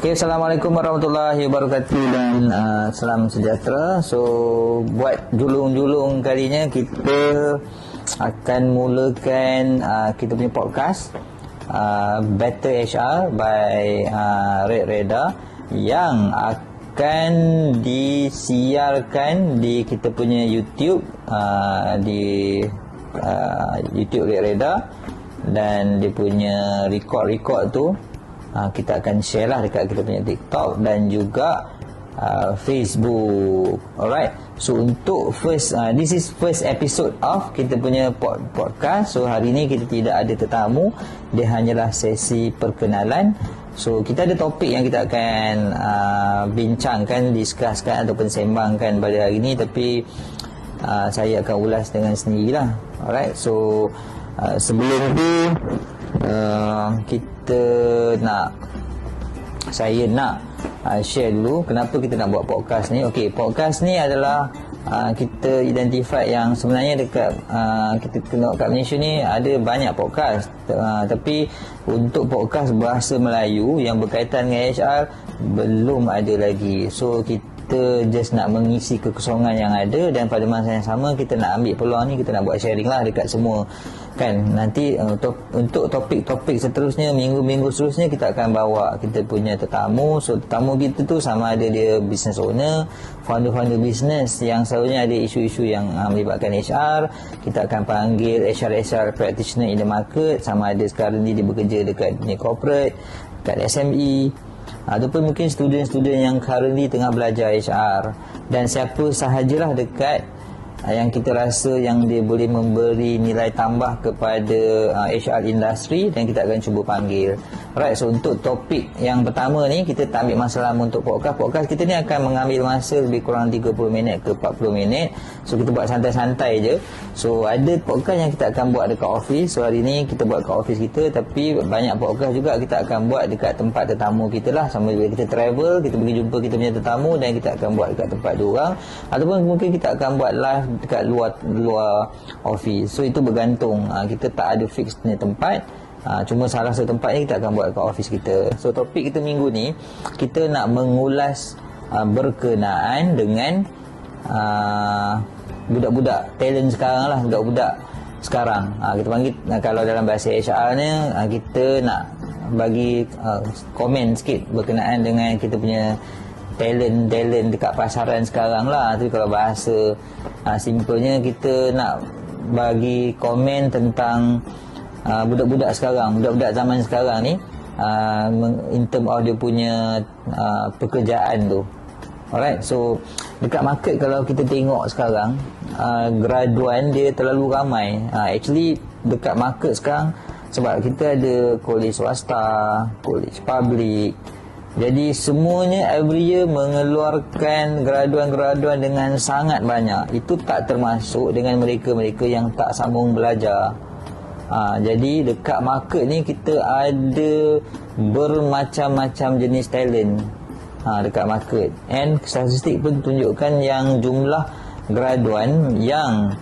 Okay, Assalamualaikum warahmatullahi wabarakatuh dan salam sejahtera. So, buat julung-julung kalinya kita akan mulakan kita punya podcast Better HR by Red Radar yang akan disiarkan di kita punya YouTube, di YouTube Red Radar, dan dia punya record tu kita akan share lah dekat kita punya TikTok dan juga Facebook. Alright. So untuk this is first episode of kita punya podcast. So hari ni kita tidak ada tetamu, dia hanyalah sesi perkenalan. So kita ada topik yang kita akan bincangkan, discusskan ataupun sembangkan pada hari ni, tapi saya akan ulas dengan sendirilah. Alright. So sebelum tu saya nak share dulu kenapa kita nak buat podcast ni. Okey, podcast ni adalah kita identify yang sebenarnya dekat kita tengok kat Malaysia ni ada banyak podcast, tapi untuk podcast bahasa Melayu yang berkaitan dengan HR belum ada lagi. So kita just nak mengisi kekosongan yang ada, dan pada masa yang sama kita nak ambil peluang ni, kita nak buat sharing lah dekat semua kan. Nanti untuk topik-topik seterusnya, minggu-minggu seterusnya, kita akan bawa kita punya tetamu. So tetamu kita tu sama ada dia business owner, founder business yang selalunya ada isu-isu yang melibatkan HR. Kita akan panggil HR practitioner in the market, sama ada sekarang ni dia bekerja dekat dunia corporate, dekat SME, ataupun mungkin student-student yang currently tengah belajar HR, dan siapa sahajalah dekat yang kita rasa yang dia boleh memberi nilai tambah kepada HR industry, dan kita akan cuba panggil. Right, so untuk topik yang pertama ni, kita tak ambil masa lama untuk podcast kita ni akan mengambil masa lebih kurang 30 minit ke 40 minit. So kita buat santai-santai je. So ada podcast yang kita akan buat dekat office. So hari ni kita buat kat office kita, tapi banyak podcast juga kita akan buat dekat tempat tetamu kita lah. Sama bila kita travel, kita pergi jumpa kita punya tetamu, dan kita akan buat dekat tempat diorang, ataupun mungkin kita akan buat live dekat luar office. So itu bergantung, kita tak ada fix punya tempat. Cuma salah satu tempat ni kita akan buat kat office kita. So topik kita minggu ni, kita nak mengulas berkenaan dengan budak-budak talent sekarang lah. Budak-budak sekarang, kita panggil, kalau dalam bahasa HR ni, kita nak bagi komen sikit berkenaan dengan kita punya talent dekat pasaran sekarang lah. Tapi kalau bahasa simpelnya, kita nak bagi komen tentang budak-budak sekarang, budak-budak zaman sekarang ni, in term of dia punya pekerjaan tu. Alright, so dekat market kalau kita tengok sekarang, graduan dia terlalu ramai. Actually dekat market sekarang, sebab kita ada kolej swasta, kolej public, jadi semuanya every year mengeluarkan graduan-graduan dengan sangat banyak. Itu tak termasuk dengan mereka-mereka yang tak sambung belajar. Jadi dekat market ni kita ada bermacam-macam jenis talent dekat market. And statistik pun tunjukkan yang jumlah graduan yang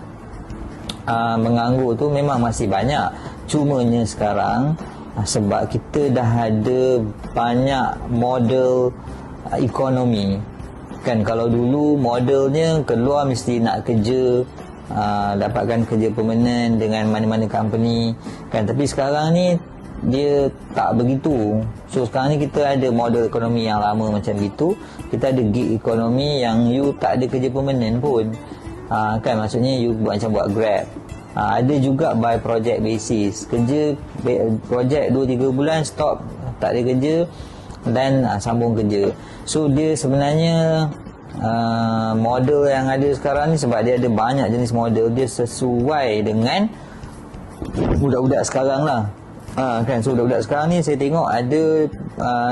menganggur tu memang masih banyak. Cumanya sekarang, sebab kita dah ada banyak model ekonomi kan. Kalau dulu modelnya keluar mesti nak kerja, dapatkan kerja permanent dengan mana-mana company kan. Tapi sekarang ni dia tak begitu. So sekarang ni kita ada model ekonomi yang lama macam gitu. Kita ada gig ekonomi yang you tak ada kerja permanent pun, kan. Maksudnya you macam buat Grab. Ada juga by project basis, kerja project 2-3 bulan stop, tak ada kerja, dan sambung kerja. So dia sebenarnya model yang ada sekarang ni, sebab dia ada banyak jenis model, dia sesuai dengan budak-budak sekarang lah, kan. So budak-budak sekarang ni saya tengok ada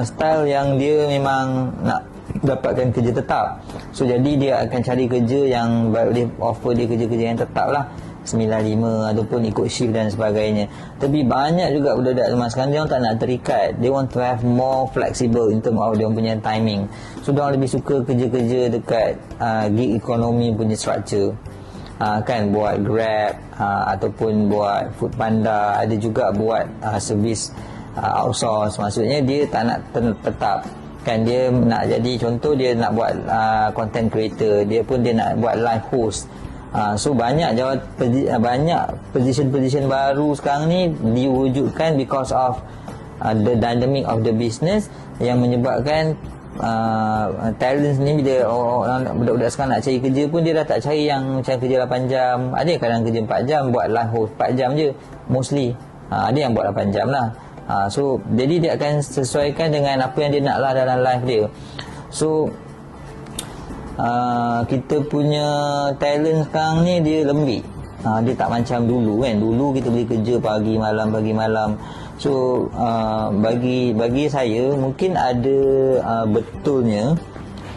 style yang dia memang nak dapatkan kerja tetap. So jadi dia akan cari kerja yang boleh offer dia kerja-kerja yang tetap lah, 9-5 ataupun ikut shift dan sebagainya. Tapi banyak juga budak-budak zaman sekarang, dia orang tak nak terikat. They want to have more flexible in term of dia punya timing. So dia orang lebih suka kerja-kerja dekat gig ekonomi punya structure, kan. Buat Grab, ataupun buat Food Panda. Ada juga buat servis outsource. Maksudnya dia tak nak tetap. kan. Dia nak jadi, contoh dia nak buat content creator, dia pun dia nak buat live host. So banyak position baru sekarang ni diwujudkan because of the dynamic of the business, yang menyebabkan talent ni bila budak-budak sekarang nak cari kerja pun dia dah tak cari yang macam kerja 8 jam. Ada yang kadang kerja 4 jam, buat live host 4 jam je mostly. Ada yang buat 8 jam lah. So jadi dia akan sesuaikan dengan apa yang dia nak lah dalam live dia. So kita punya talent sekarang ni dia lembik. Dia tak macam dulu kan. Dulu kita boleh kerja pagi malam. So bagi saya mungkin ada betulnya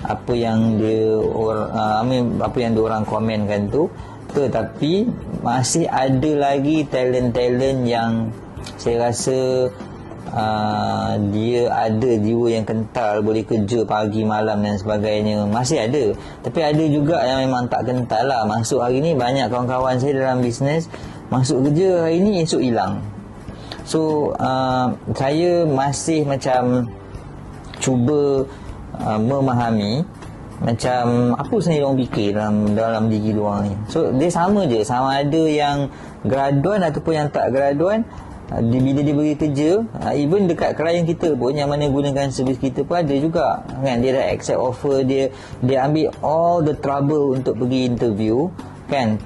apa yang dia apa yang diorang komenkan tu, tetapi masih ada lagi talent-talent yang saya rasa dia ada jiwa yang kental, boleh kerja pagi malam dan sebagainya, masih ada. Tapi ada juga yang memang tak kental lah. Masuk hari ni, banyak kawan-kawan saya dalam bisnes masuk kerja hari ni, esok hilang. So saya masih macam cuba memahami macam apa sebenarnya orang fikir dalam diri diorang ni. So dia sama je, sama ada yang graduan ataupun yang tak graduan. Bila dia bagi kerja, even dekat klien kita pun yang mana gunakan servis kita pun ada juga kan. Dia dah accept offer, dia ambil all the trouble untuk pergi interview kan,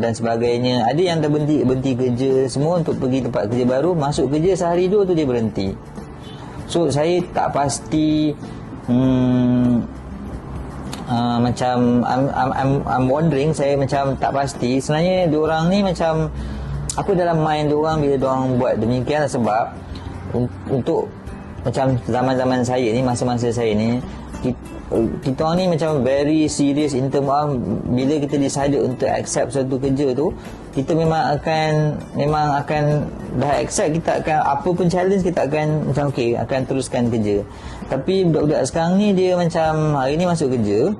dan sebagainya. Ada yang dah berhenti kerja semua untuk pergi tempat kerja baru, masuk kerja sehari dua tu dia berhenti. So saya tak pasti macam I'm wondering, saya macam tak pasti sebenarnya diorang ni macam apa dalam mind diorang bila diorang buat demikian. Sebab untuk macam zaman-zaman saya ni, masa-masa saya ni, kita orang ni macam very serious in term of bila kita decided untuk accept suatu kerja tu, kita memang akan dah accept, kita akan apa pun challenge kita akan macam okey, akan teruskan kerja. Tapi budak-budak sekarang ni dia macam hari ni masuk kerja,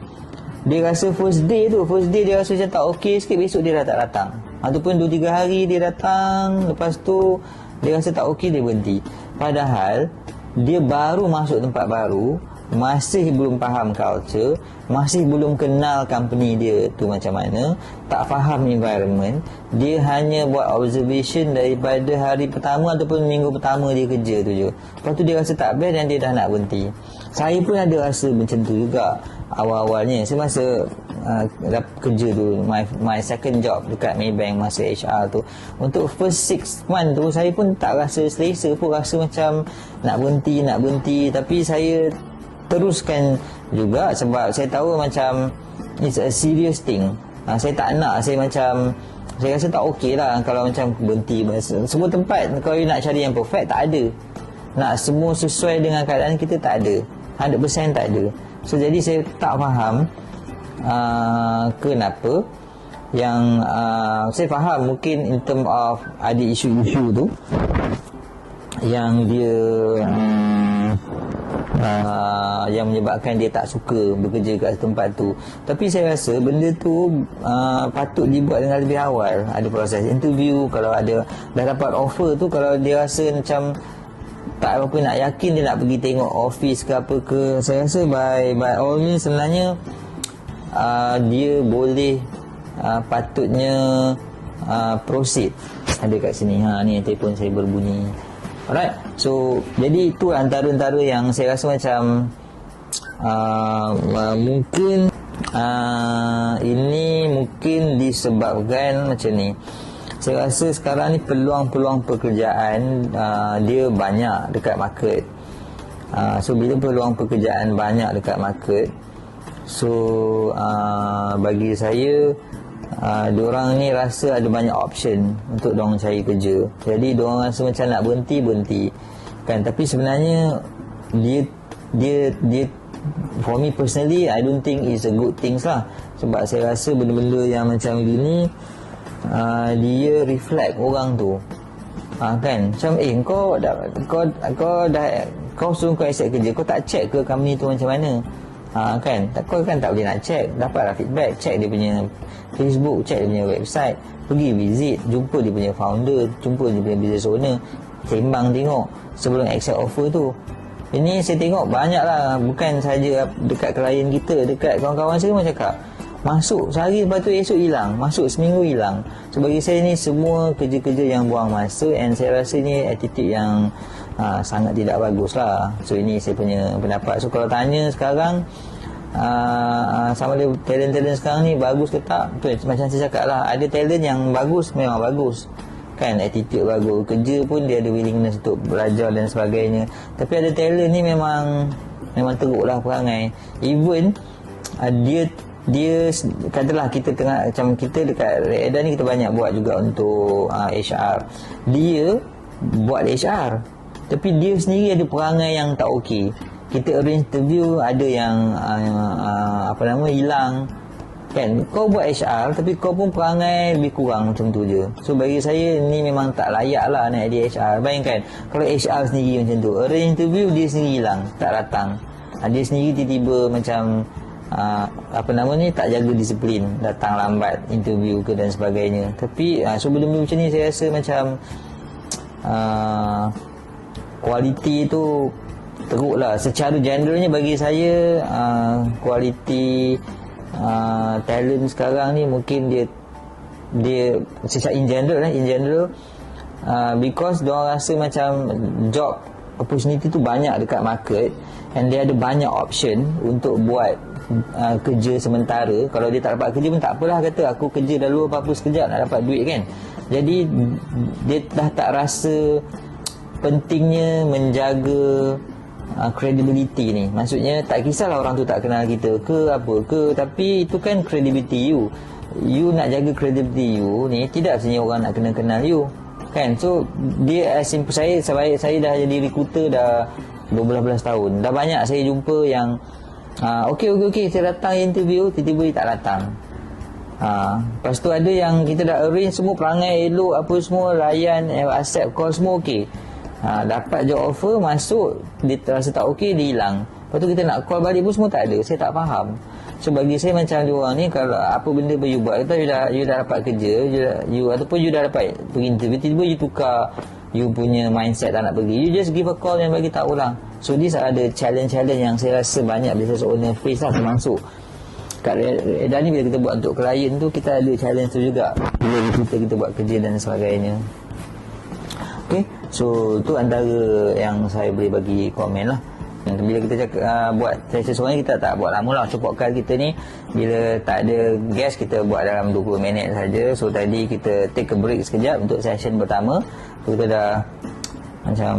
dia rasa first day dia rasa macam tak okey sikit, besok dia dah tak datang. Ataupun 2-3 hari dia datang, lepas tu dia rasa tak okey, dia berhenti. Padahal dia baru masuk tempat baru, masih belum faham culture, masih belum kenal company dia tu macam mana, tak faham environment. Dia hanya buat observation daripada hari pertama ataupun minggu pertama dia kerja tu je. Lepas tu dia rasa tak best dan dia dah nak berhenti. Saya pun ada rasa macam tu juga awal-awalnya. Saya masa kerja tu, my second job dekat Maybank, masa HR tu, untuk first 6 month tu saya pun tak rasa selesa pun, rasa macam nak berhenti. Tapi saya teruskan juga sebab saya tahu macam it's a serious thing. Saya tak nak, saya rasa tak okey lah kalau macam berhenti. Semua tempat kalau nak cari yang perfect, tak ada. Nak semua sesuai dengan keadaan kita, tak ada 100% tak ada. So jadi saya tak faham kenapa yang saya faham mungkin in term of ada isu-isu tu yang dia yang menyebabkan dia tak suka bekerja kat tempat tu. Tapi saya rasa benda tu patut dibuat dengan lebih awal. Ada proses interview, kalau ada dah dapat offer tu, kalau dia rasa macam tak apa nak yakin, dia nak pergi tengok office ke apa ke, saya rasa by all means sebenarnya dia boleh patutnya proceed. Ada kat sini, ni telefon saya berbunyi. Alright, so jadi itu antara yang saya rasa macam mungkin ini mungkin disebabkan macam ni. Saya rasa sekarang ni peluang-peluang pekerjaan dia banyak dekat market. So bila peluang pekerjaan banyak dekat market, so bagi saya diorang ni rasa ada banyak option untuk diorang cari kerja. Jadi diorang rasa macam nak berhenti kan. Tapi sebenarnya dia for me personally, I don't think it's a good things lah. Sebab saya rasa benda-benda yang macam gini dia reflect orang tu kan. Macam kau suruh kau accept kerja, kau tak check ke company tu macam mana kan. Kau kan tak boleh nak check, dapatlah feedback, check dia punya Facebook, check dia punya website, pergi visit, jumpa dia punya founder, jumpa dia punya business owner, sembang tengok sebelum accept offer tu Ini saya tengok banyak lah, bukan saja dekat klien kita, dekat kawan-kawan saya pun cakap masuk sehari, lepas tu esok hilang, masuk seminggu hilang. So bagi saya ni semua kerja-kerja yang buang masa, and saya rasa ni attitude yang sangat tidak bagus lah. So ini saya punya pendapat. So kalau tanya sekarang sama ada talent-talent sekarang ni bagus ke tak, betul, macam saya cakap lah, ada talent yang bagus, memang bagus kan, attitude bagus, kerja pun dia ada willingness untuk belajar dan sebagainya. Tapi ada talent ni memang teruk lah perangai. Even dia katalah kita tengah, macam kita dekat Edan ni kita banyak buat juga untuk HR. Dia buat HR, tapi dia sendiri ada perangai yang tak okey. Kita arrange interview, ada yang hilang kan. Kau buat HR tapi kau pun perangai lebih kurang macam tu je. So bagi saya ni memang tak layak lah nak jadi HR. Bayangkan kalau HR sendiri macam tu, arrange interview dia sendiri hilang, tak datang. Dia sendiri tiba-tiba macam tak jaga disiplin, datang lambat interview ke dan sebagainya. Tapi so benda-benda macam ni saya rasa macam kualiti tu teruk lah. Secara generalnya bagi saya kualiti talent sekarang ni mungkin dia secara in general because diorang rasa macam job opportunity tu banyak dekat market, and dia ada banyak option untuk buat kerja sementara. Kalau dia tak dapat kerja pun tak apalah, kata aku kerja dulu apa-apa sekejap nak dapat duit kan. Jadi dia dah tak rasa pentingnya menjaga credibility ni. Maksudnya tak kisahlah orang tu tak kenal kita ke apa ke, tapi itu kan credibility you nak jaga credibility you ni, tidak sebenarnya orang nak kenal you kan. So dia simple, saya dah jadi recruiter dah berbelas-belas tahun, dah banyak saya jumpa yang okey saya datang interview, tiba-tiba dia tak datang. Lepas tu ada yang kita dah arrange semua, perangai elok apa semua, layan accept call semua okey, dapat job offer, masuk dia terasa tak okey, dia hilang. Lepas tu kita nak call balik pun semua tak ada. Saya tak faham. So bagi saya macam diorang ni, kalau apa benda pun you buat, kata you dah dapat kerja, ataupun you dah dapat pergi interview, tiba-tiba you tukar you punya mindset tak nak pergi, you just give a call dan bagi tahu lah. So these ada challenge yang saya rasa banyak business owner face lah, termasuk kat Edan ni. Bila kita buat untuk klien tu, kita ada challenge tu juga bila kita buat kerja dan sebagainya. Okay, so tu antara yang saya boleh bagi komen lah. Bila kita cakap buat sesi seorang ni, kita tak buat lama lah. So podcast kita ni bila tak ada guest, kita buat dalam 20 minit saja. So tadi kita take a break sekejap untuk session pertama. So kita dah macam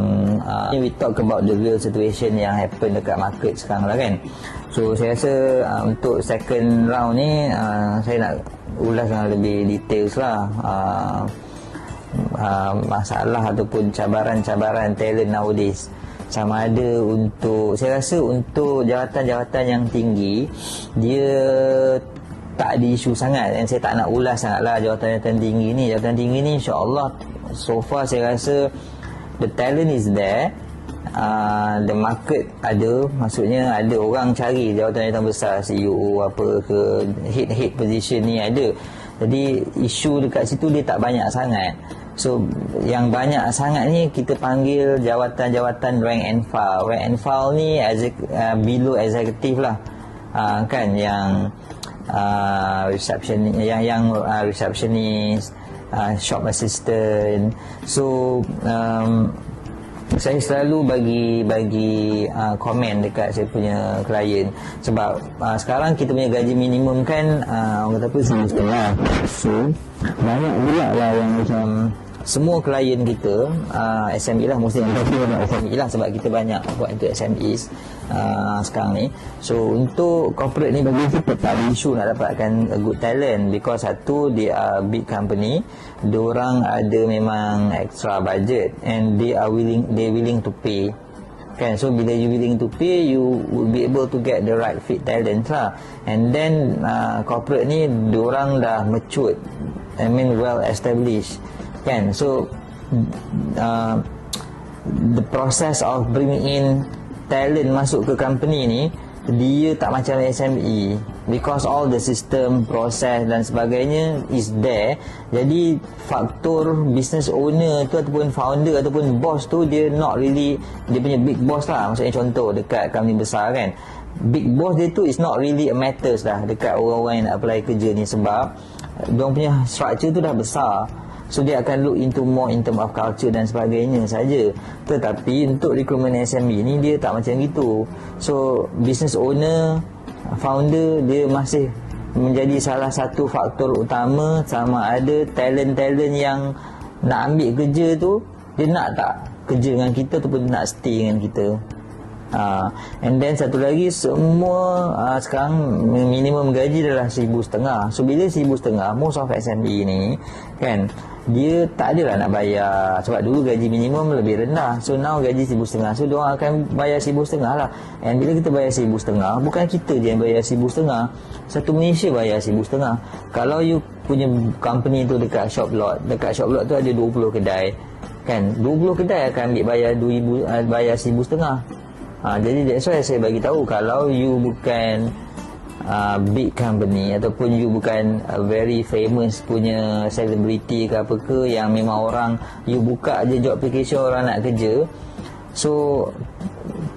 we talk about the real situation yang happen dekat market sekarang lah kan. So saya rasa untuk second round ni saya nak ulas yang lebih details lah, masalah ataupun cabaran-cabaran talent nowadays. Sama ada untuk, saya rasa untuk jawatan-jawatan yang tinggi, dia tak ada isu sangat, dan saya tak nak ulas sangat lah jawatan-jawatan tinggi ni. Jawatan tinggi ni insyaAllah so far saya rasa the talent is there, the market ada, maksudnya ada orang cari jawatan-jawatan besar, CEO apa ke, head position ni ada. Jadi isu dekat situ dia tak banyak sangat. So yang banyak sangat ni kita panggil jawatan-jawatan rank and file. Rank and file ni below executive lah, kan, yang receptionist, shop assistant. So saya selalu bagi komen dekat saya punya klien, sebab sekarang kita punya gaji minimum kan orang kata apa, RM1,500. So banyak pula lah yang macam semua klien kita SME lah, mesti yang pasti banyak SME lah, sebab kita banyak buat untuk SMEs sekarang ni. So untuk corporate ni bagi kita tak ada isu nak dapatkan a good talent, because satu, they are big company, diorang ada memang extra budget, and they willing to pay kan. So bila you willing to pay, you will be able to get the right fit talent lah. And then corporate ni diorang dah matured, well established kan. So the process of bringing in talent masuk ke company ni dia tak macam SME, because all the system, proses dan sebagainya is there. Jadi faktor business owner tu ataupun founder ataupun boss tu, dia not really, dia punya big boss lah. Maksudnya contoh dekat company besar kan, big boss dia tu is not really a matters lah dekat orang-orang yang nak apply kerja ni, sebab diorang punya structure tu dah besar. So dia akan look into more in term of culture dan sebagainya saja. Tetapi untuk recruitment SME ni dia tak macam gitu. So business owner, founder, dia masih menjadi salah satu faktor utama sama ada talent-talent yang nak ambil kerja tu, dia nak tak kerja dengan kita ataupun nak stay dengan kita. And then satu lagi, semua sekarang minimum gaji adalah 1,500. So bila 1,500, most of SME ni kan, dia tak adalah nak bayar, sebab dulu gaji minimum lebih rendah. So now gaji 1,500, so diorang akan bayar 1,500 lah. And bila kita bayar 1,500, bukan kita je yang bayar 1,500, satu Malaysia bayar 1,500. Kalau you punya company tu dekat shop lot tu ada 20 kedai kan, 20 kedai akan ambil bayar 2,000, bayar 1,500. Jadi that's why saya bagi tahu, kalau you bukan big company ataupun you bukan very famous punya celebrity ke apa ke, yang memang orang you buka je job application orang nak kerja, so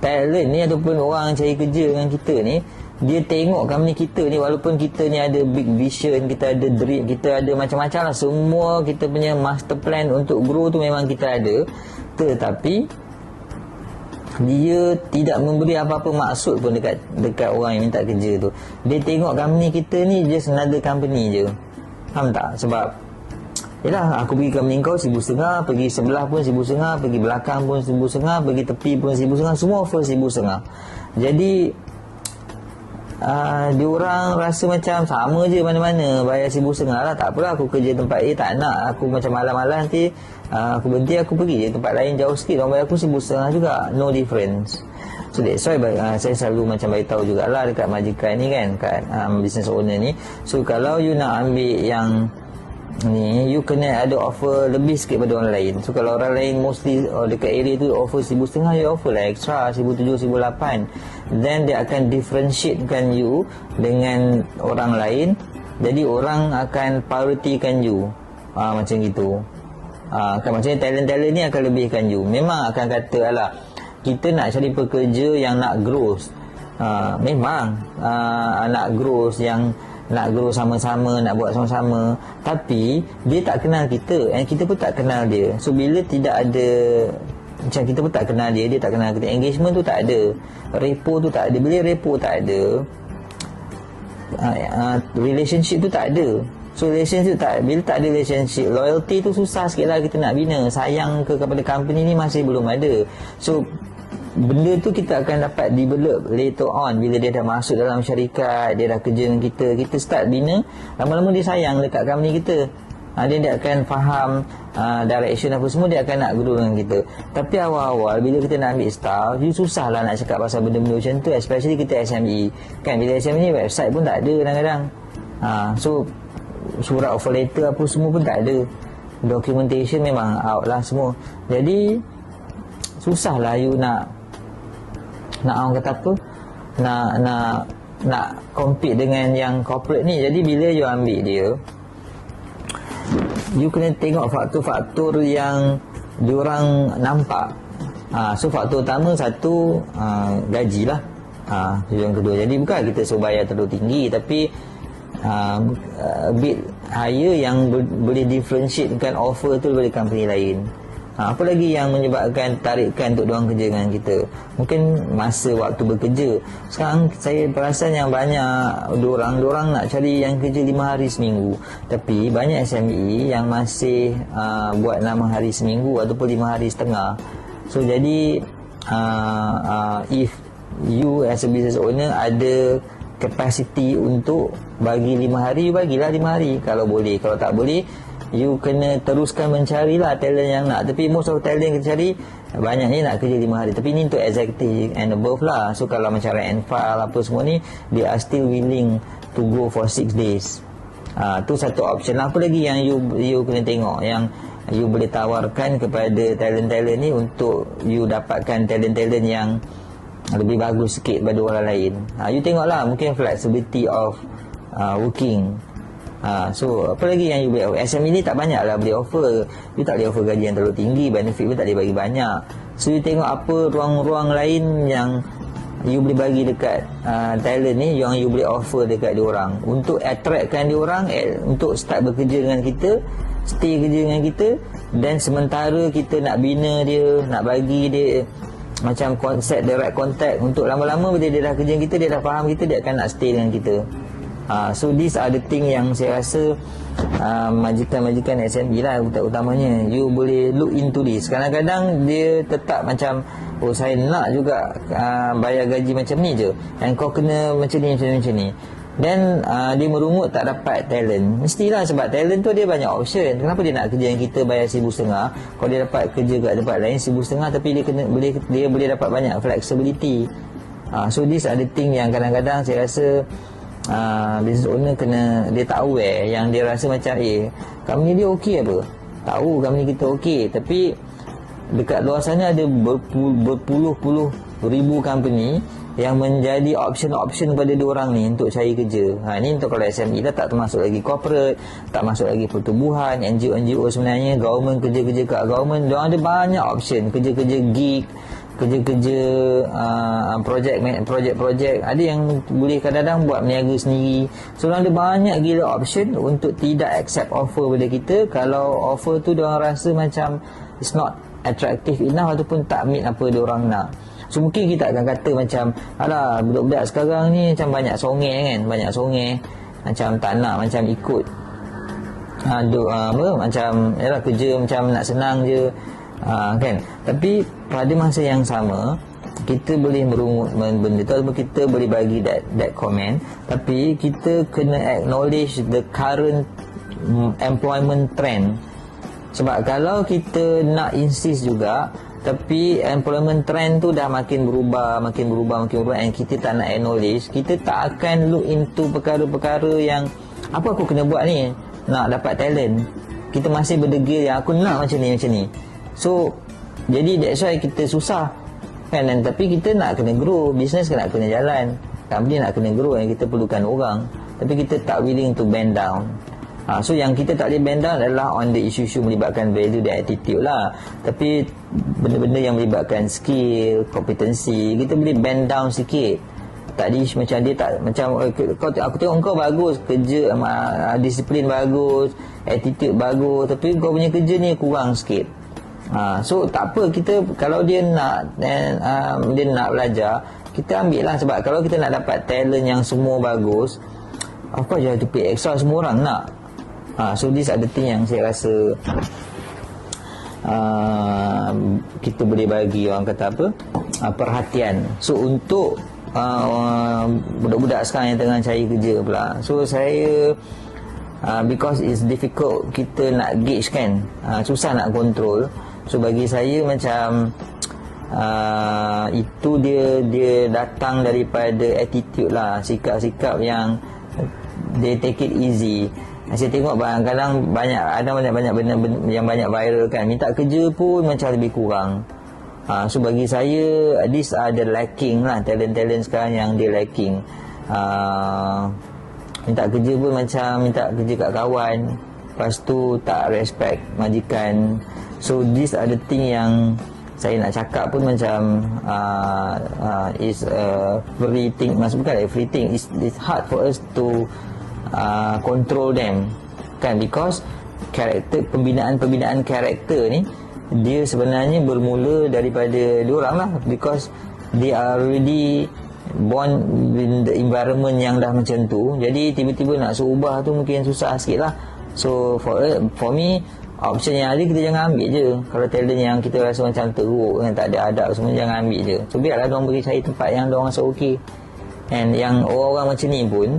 talent ni ataupun orang cari kerja dengan kita ni, dia tengok company kita ni, walaupun kita ni ada big vision, kita ada dream, kita ada macam-macam lah, semua kita punya master plan untuk grow tu memang kita ada, tetapi dia tidak memberi apa-apa maksud pun dekat orang yang minta kerja tu. Dia tengok company kita ni just another company je. Faham tak? Sebab yelah, aku pergi company kau 1,500, pergi sebelah pun 1,500, pergi belakang pun 1,500, pergi tepi pun 1,500, semua offer 1,500. Jadi diorang rasa macam sama je mana-mana, bayar 1,500 lah. Tak apalah, aku kerja tempat A tak nak, aku macam malam-malam nanti aku berhenti, aku pergi je tempat lain jauh sikit, orang bayar aku 1,500 juga, no difference. So that's why saya selalu macam beritahu jugalah dekat majikan ni kan, kat business owner ni. So kalau you nak ambil yang ni, you kena ada offer lebih sikit pada orang lain. So kalau orang lain mostly dekat area tu offer 1,500, you offer lah extra 1,700, 1,800. Then dia akan differentiatekan you dengan orang lain. Jadi orang akan prioritikan you, macam gitu. Kan maksudnya talent-talent ni akan lebihkan you. Memang akan kata, alah, kita nak cari pekerja yang nak growth. Memang nak growth, yang nak grow sama-sama, nak buat sama-sama, tapi dia tak kenal kita, and kita pun tak kenal dia. So bila tidak ada, macam kita pun tak kenal dia, dia tak kenal kita, engagement tu tak ada, repo tu tak ada. Bila repo tak ada, relationship tu tak ada. So relationship bila tak ada relationship, loyalty tu susah sikit lah kita nak bina. Sayang kepada company ni masih belum ada. So benda tu kita akan dapat develop later on, bila dia dah masuk dalam syarikat, dia dah kerja dengan kita start bina, lama-lama dia sayang dekat company kita. Dia akan faham direction apa semua, dia akan nak grow dengan kita. Tapi awal-awal bila kita nak ambil staff, you susah lah nak cakap pasal benda-benda macam tu, especially kita SME kan. Bila SME ni website pun tak ada kadang-kadang, so surat offer letter apa semua pun tak ada, documentation memang out lah semua. Jadi susah lah you nak orang kata apa, nak compete dengan yang corporate ni. Jadi bila you ambil dia, you kena tengok faktor-faktor yang diorang nampak. So faktor utama satu, gaji lah. Yang kedua, jadi bukan kita suruh bayar terlalu tinggi, tapi a bit higher yang boleh differentiatekan offer tu daripada company lain. Apa lagi yang menyebabkan tarikan untuk diorang kerja dengan kita? Mungkin masa waktu bekerja. Sekarang saya perasan yang banyak diorang nak cari yang kerja 5 hari seminggu. Tapi banyak SME yang masih buat 6 hari seminggu ataupun 5 hari setengah. So jadi if you as a business owner ada capacity untuk bagi 5 hari, you bagilah 5 hari kalau boleh. Kalau tak boleh, you kena teruskan mencarilah talent yang nak. Tapi most of talent yang kita cari, banyak ni nak kerja 5 hari. Tapi ni untuk executive and above lah. So kalau macam rank and file apa semua ni, they are still willing to go for 6 days. Tu satu option. Apa lagi yang you kena tengok, yang you boleh tawarkan kepada talent-talent ni untuk you dapatkan talent-talent yang lebih bagus sikit pada orang lain. You tengoklah, mungkin flexibility of working. So apa lagi yang you boleh offer? SME ni tak banyak lah boleh offer. You tak boleh offer gaji yang terlalu tinggi, benefit pun tak boleh bagi banyak. So you tengok apa ruang-ruang lain yang you boleh bagi dekat talent ni, yang you boleh offer dekat diorang untuk attractkan diorang untuk start bekerja dengan kita, stay kerja dengan kita. Dan sementara kita nak bina dia, nak bagi dia macam konsep the right contact untuk lama-lama bila dia dah kerja dengan kita, dia dah faham kita, dia akan nak stay dengan kita. So these are the thing yang saya rasa majikan-majikan SME lah utamanya, you boleh look into this. Kadang-kadang dia tetap macam, oh saya nak juga bayar gaji macam ni je, and kau kena macam ni, macam ni. Dan dia merungut tak dapat talent. Mestilah, sebab talent tu dia banyak option. Kenapa dia nak kerja yang kita bayar 1,500 kalau dia dapat kerja kat tempat lain 1,500, tapi dia boleh dapat banyak flexibility. So these are the thing yang kadang-kadang saya rasa business owner kena, dia tak aware, yang dia rasa macam company dia okey apa. Tahu company kita okey, tapi dekat luar sana ada berpuluh-puluh ribu company yang menjadi option kepada diorang ni untuk cari kerja. Ni untuk kalau SME dah, tak termasuk lagi corporate, tak masuk lagi pertubuhan, NGO sebenarnya, government, kerja-kerja kat government, diorang ada banyak option, kerja-kerja gig, kerja-kerja projek, ada yang boleh kadang-kadang buat meniaga sendiri. So ada banyak gila option untuk tidak accept offer pada kita kalau offer tu diorang rasa macam it's not attractive enough ataupun tak meet apa diorang nak. So mungkin kita akan kata macam, alah budak-budak sekarang ni macam banyak songeh kan, macam tak nak, macam ikut macam yalah, kerja macam nak senang je, kan. Tapi pada masa yang sama kita boleh merungut benda tu, ataupun kita boleh bagi that comment, tapi kita kena acknowledge the current employment trend. Sebab kalau kita nak insist juga, tapi employment trend tu dah makin berubah, and kita tak nak acknowledge, kita tak akan look into perkara-perkara yang apa aku kena buat ni nak dapat talent. Kita masih berdegil yang aku nak macam ni. So jadi that's why kita susah kan. Dan tapi kita nak kena grow, business nak kena jalan, company nak kena grow, yang kita perlukan orang, tapi kita tak willing to bend down. So yang kita tak boleh bend down adalah on the issue melibatkan value dan attitude lah. Tapi benda-benda yang melibatkan skill, kompetensi, kita boleh bend down sikit. Tadi macam dia tak, macam aku tengok kau bagus kerja, disiplin bagus, attitude bagus, tapi kau punya kerja ni kurang sikit. So tak apa, kita kalau dia nak belajar, kita ambil lah. Sebab kalau kita nak dapat talent yang semua bagus, of course you have to pay extra, semua orang nak. So this ada thing yang saya rasa kita boleh bagi, orang kata apa, perhatian. So untuk budak-budak sekarang yang tengah cari kerja pula, so saya because it's difficult, kita nak gauge kan, susah nak control. So bagi saya macam itu dia datang daripada attitude lah, sikap-sikap yang they take it easy. Saya tengok kadang-kadang banyak benda yang banyak viral kan, minta kerja pun macam lebih kurang. So bagi saya, these are the lacking lah, talent-talent sekarang yang dia lacking. Minta kerja pun macam minta kerja kat kawan, lepas tu tak respect majikan. So these are the thing yang saya nak cakap pun macam is free thing, bukan free thing, it's hard for us to control them kan, because karakter, pembinaan karakter ni dia sebenarnya bermula daripada diorang lah, because they are already born in the environment yang dah macam tu. Jadi tiba-tiba nak suruh ubah tu mungkin susah sikit lah. So for me, option yang ada kita jangan ambil je. Kalau talent yang kita rasa macam teruk kan, tak ada adab semua, jangan ambil je. So biarlah diorang bagi cari tempat yang diorang rasa okey. And yang orang-orang macam ni pun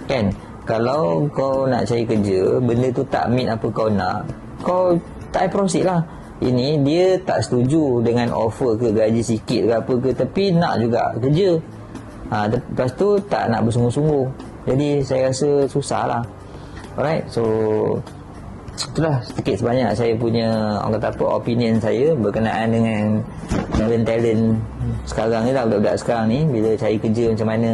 kan, kalau kau nak cari kerja, benda tu tak meet apa kau nak, kau tak proceed lah. Ini dia tak setuju dengan offer ke gaji sikit ke apa ke, tapi nak juga kerja. Lepas tu tak nak bersungguh-sungguh. Jadi saya rasa susah lah. Alright, so itulah sedikit sebanyak saya punya, orang kata apa, opinion saya berkenaan dengan talent sekarang ni lah, budak-budak sekarang ni bila cari kerja macam mana,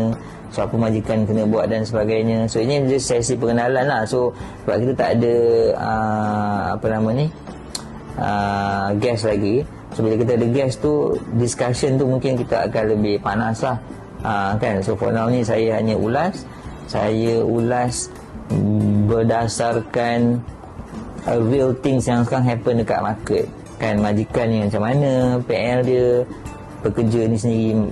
so apa majikan kena buat dan sebagainya. So ini just sesi pengenalan lah. So sebab kita tak ada guest lagi, so bila kita ada guest tu, discussion tu mungkin kita akan lebih panas lah, kan. So for now ni saya hanya ulas berdasarkan real things yang sekarang happen dekat market, kan. Majikan ni macam mana, PL dia, pekerja ni sendiri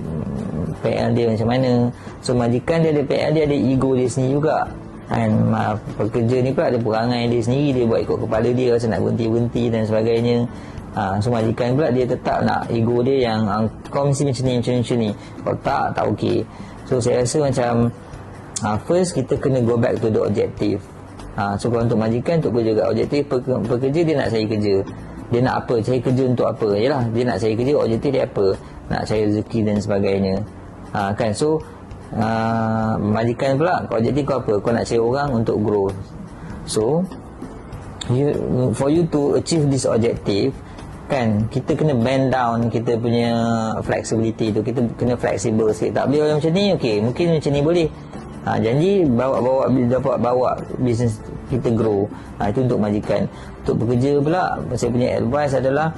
PL dia macam mana. So majikan dia ada PL dia, ada ego dia sendiri juga, kan. Pekerja ni pula ada perangai dia sendiri, dia buat ikut kepala dia, rasa nak berhenti dan sebagainya. So majikan pula dia tetap nak ego dia yang kau mesti macam ni, kalau tak okey. So saya rasa macam first kita kena go back to the objective. So kalau untuk majikan, untuk kerja objektif, pekerja dia nak cari kerja, dia nak apa, cari kerja untuk apa, yelah dia nak cari kerja, objektif dia apa, nak cari rezeki dan sebagainya, kan. So majikan pula, objektif kau apa, kau nak cari orang untuk grow. So for you to achieve this objective, kan, kita kena bend down kita punya flexibility tu, kita kena flexible sikit. Tak boleh macam ni, okey, mungkin macam ni boleh, janji dapat bawa bisnes kita grow. Itu untuk majikan. Untuk pekerja pula, saya punya advice adalah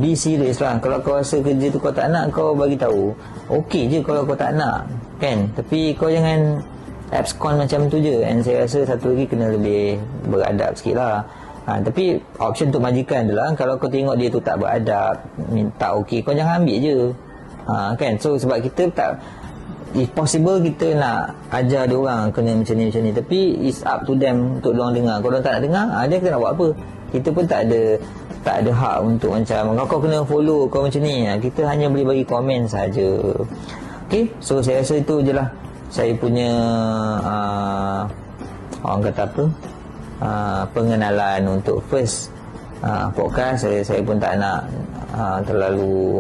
be serious lah. Kalau kau rasa kerja tu kau tak nak, kau bagi tahu. Okey je kalau kau tak nak, kan, tapi kau jangan abscond macam tu je. And saya rasa satu lagi kena lebih beradab sikit lah. Tapi option untuk majikan adalah, kalau kau tengok dia tu tak beradab, minta okey, kau jangan ambil je, kan. So sebab kita tak, if possible kita nak ajar dia orang kena macam ni, tapi it's up to them untuk diorang dengar. Kalau diorang tak nak dengar, dia kita nak buat apa? Kita pun tak ada hak untuk macam kau kena follow, kau macam ni. Kita hanya boleh bagi komen saja. Okay, so saya rasa itu je lah saya punya orang kata apa, pengenalan untuk first podcast. Saya pun tak nak terlalu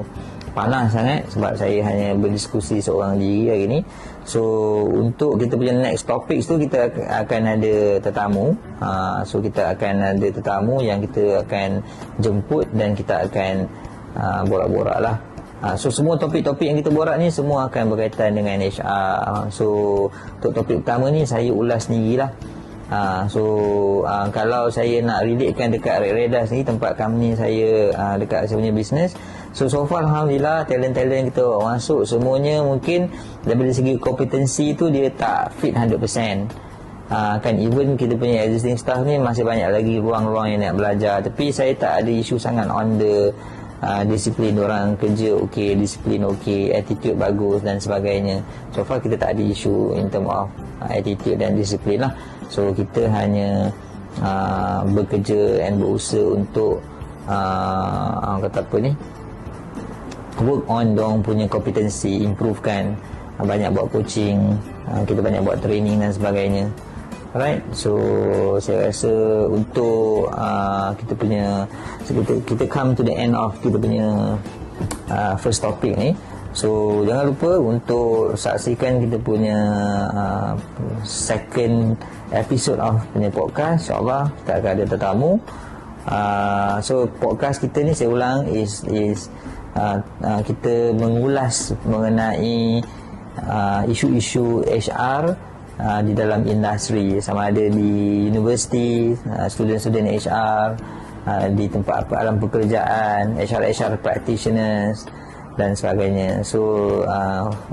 panas sangat, sebab saya hanya berdiskusi seorang diri hari ni. So untuk kita punya next topic tu, kita akan ada tetamu. So kita akan ada tetamu yang kita akan jemput dan kita akan borak-borak lah. So semua topik-topik yang kita borak ni semua akan berkaitan dengan HR. So untuk topik pertama ni saya ulas sendirilah. Kalau saya nak relatekan dekat Redas ni, tempat company saya, dekat saya punya business, so far alhamdulillah talent-talent kita masuk semuanya mungkin dari segi kompetensi tu dia tak fit 100%, kan. Even kita punya existing staff ni masih banyak lagi ruang-ruang yang nak belajar. Tapi saya tak ada isu sangat on the disiplin orang kerja okey, disiplin okey, attitude bagus dan sebagainya. So far kita tak ada isu in term of attitude dan disiplin lah. So kita hanya bekerja and berusaha untuk orang kata apa ni, work on dong punya kompetensi, improvekan. Banyak buat coaching, kita banyak buat training dan sebagainya. Alright, so saya rasa untuk kita punya, kita come to the end of kita punya first topic ni. So jangan lupa untuk saksikan kita punya second episode of punya podcast. InsyaAllah kita akan ada tetamu. So podcast kita ni, saya ulang, is kita mengulas mengenai isu-isu HR di dalam industri, sama ada di universiti, student-student HR, di tempat alam pekerjaan, HR practitioners dan sebagainya. So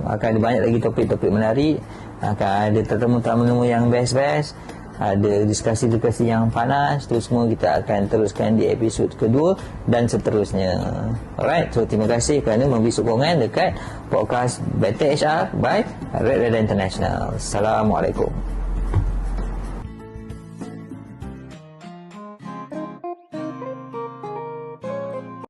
akan ada banyak lagi topik-topik menarik, akan ada tetamu-tetamu yang best-best, ada diskusi-diskusi yang panas. Itu semua kita akan teruskan di episod kedua dan seterusnya. Alright, so terima kasih kerana memberi sokongan dekat podcast Better HR by Red Radar International. Assalamualaikum.